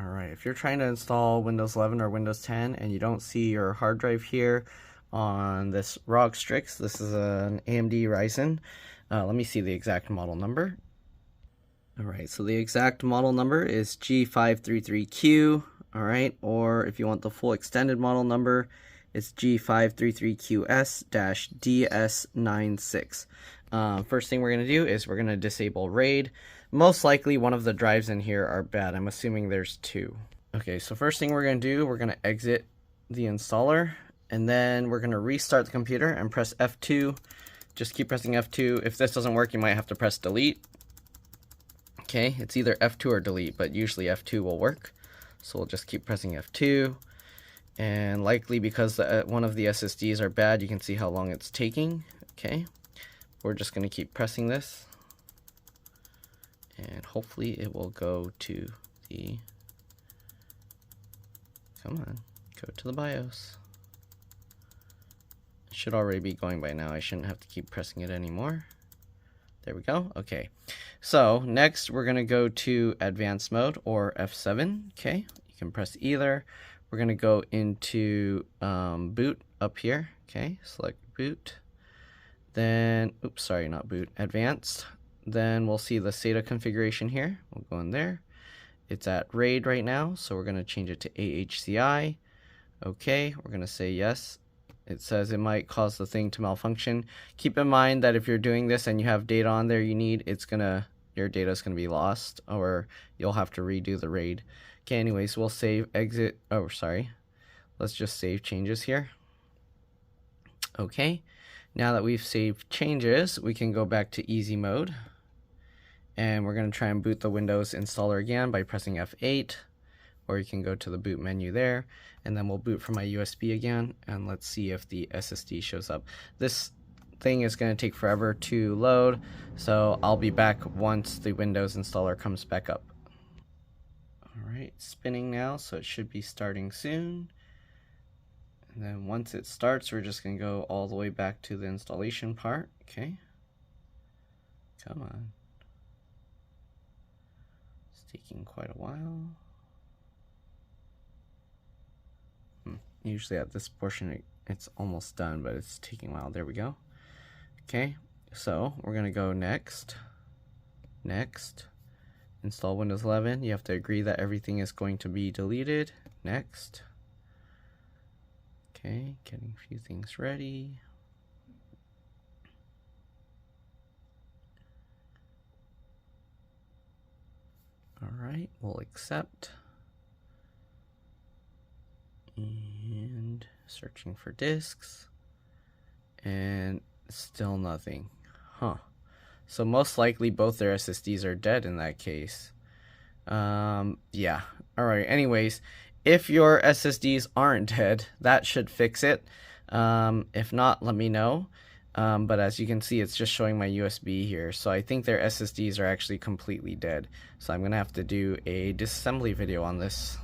Alright, if you're trying to install Windows 11 or Windows 10 and you don't see your hard drive here on this ROG Strix, this is an AMD Ryzen. Let me see the exact model number. Alright, so the exact model number is G533Q, alright, or if you want the full extended model number, it's G533QS-DS96. First thing we're going to do is we're going to disable RAID. Most likely one of the drives in here are bad. I'm assuming there's two. Okay, so first thing we're going to do, we're going to exit the installer, and then we're going to restart the computer and press F2. Just keep pressing F2. If this doesn't work, you might have to press delete. Okay, it's either F2 or delete, but usually F2 will work. So we'll just keep pressing F2. And likely because one of the SSDs are bad, you can see how long it's taking. Okay, we're just going to keep pressing this. And hopefully it will go to the, come on, go to the BIOS. It should already be going by now. I shouldn't have to keep pressing it anymore. There we go. Okay, so next we're going to go to advanced mode or F7. Okay, you can press either. We're going to go into boot up here. Okay, select boot. Then, oops, sorry, not boot, advanced. Then we'll see the SATA configuration here. We'll go in there. It's at RAID right now, so we're going to change it to AHCI. Okay, we're going to say yes. It says it might cause the thing to malfunction. Keep in mind that if you're doing this and you have data on there you need, your data is going to be lost, or you'll have to redo the RAID. Okay, anyways, we'll save exit. Oh, sorry. Let's just save changes here. Okay, now that we've saved changes, we can go back to easy mode. And we're going to try and boot the Windows installer again by pressing F8. Or you can go to the boot menu there. And then we'll boot from my USB again. And let's see if the SSD shows up. This thing is going to take forever to load. So I'll be back once the Windows installer comes back up. Alright, spinning now, so it should be starting soon. And then once it starts, we're just going to go all the way back to the installation part. Okay. Come on. It's taking quite a while. Usually at this portion, it's almost done, but it's taking a while. There we go. Okay, so we're going to go next. Next. Install Windows 11. You have to agree that everything is going to be deleted. Next. Okay, getting a few things ready. Alright, we'll accept. And searching for disks. And still nothing. Huh. So most likely both their SSDs are dead in that case. Yeah. Alright, anyways, if your SSDs aren't dead, that should fix it. If not, let me know. But as you can see, it's just showing my USB here. So I think their SSDs are actually completely dead. So I'm going to have to do a disassembly video on this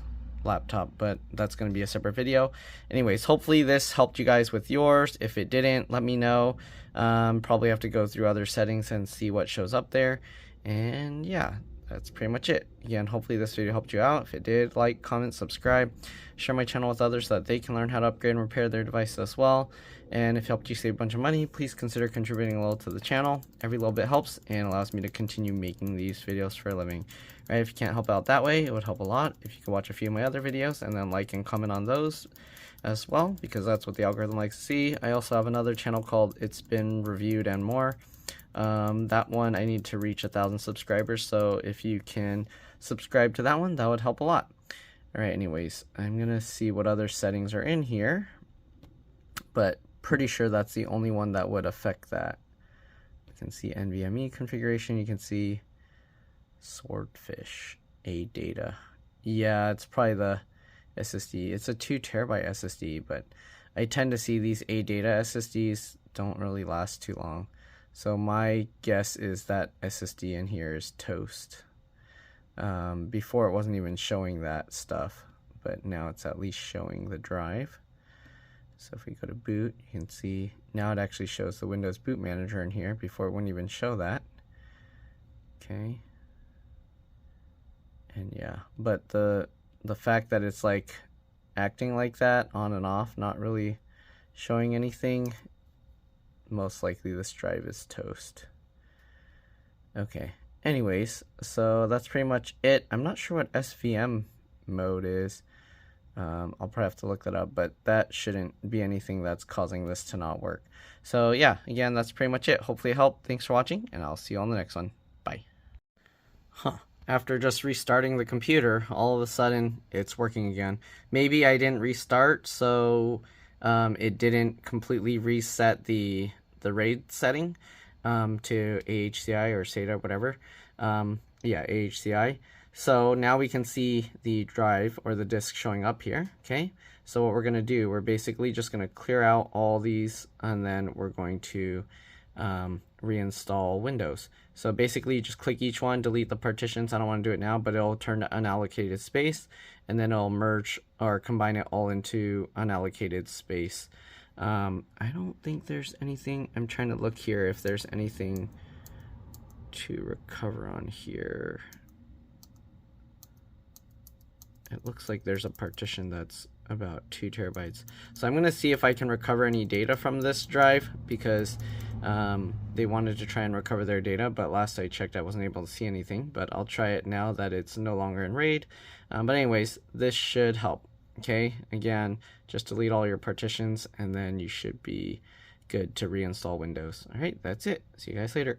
laptop, but that's going to be a separate video. Anyways, hopefully this helped you guys with yours. If it didn't, let me know. Probably have to go through other settings and see what shows up there. And yeah, that's pretty much it. Again, hopefully this video helped you out. If it did, like, comment, subscribe, share my channel with others so that they can learn how to upgrade and repair their devices as well. And if it helped you save a bunch of money, please consider contributing a little to the channel. Every little bit helps and allows me to continue making these videos for a living. Right, if you can't help out that way, it would help a lot if you could watch a few of my other videos and then like and comment on those as well, because that's what the algorithm likes to see. I also have another channel called It's Been Reviewed and More. That one I need to reach 1,000 subscribers, so if you can subscribe to that one, that would help a lot. Alright, anyways, I'm gonna see what other settings are in here, but pretty sure that's the only one that would affect that. You can see NVMe configuration, you can see Swordfish, ADATA. Yeah, it's probably the SSD. It's a 2 terabyte SSD, but I tend to see these ADATA SSDs don't really last too long. So my guess is that SSD in here is toast. Before it wasn't even showing that stuff, but now it's at least showing the drive. So if we go to boot, you can see now it actually shows the Windows Boot Manager in here. Before it wouldn't even show that. Okay. And yeah, but the the fact that it's like acting like that on and off, not really showing anything, most likely this drive is toast. Okay, anyways, so that's pretty much it. I'm not sure what SVM mode is. I'll probably have to look that up, but that shouldn't be anything that's causing this to not work. So yeah, again, that's pretty much it. Hopefully it helped. Thanks for watching, and I'll see you on the next one. Bye. After just restarting the computer, all of a sudden it's working again. Maybe I didn't restart, so it didn't completely reset the RAID setting to AHCI or SATA, whatever. Yeah, AHCI. So now we can see the drive or the disk showing up here, okay? So what we're going to do, we're basically just going to clear out all these, and then we're going to reinstall Windows. So basically you just click each one, delete the partitions. I don't want to do it now, but it'll turn to unallocated space, and then it'll merge or combine it all into unallocated space. I don't think there's anything, I'm trying to look here if there's anything to recover on here. It looks like there's a partition that's about 2 terabytes. So I'm going to see if I can recover any data from this drive, because they wanted to try and recover their data, but last I checked I wasn't able to see anything. But I'll try it now that it's no longer in RAID. But anyways, this should help. Okay, again, just delete all your partitions, and then you should be good to reinstall Windows. All right, that's it. See you guys later.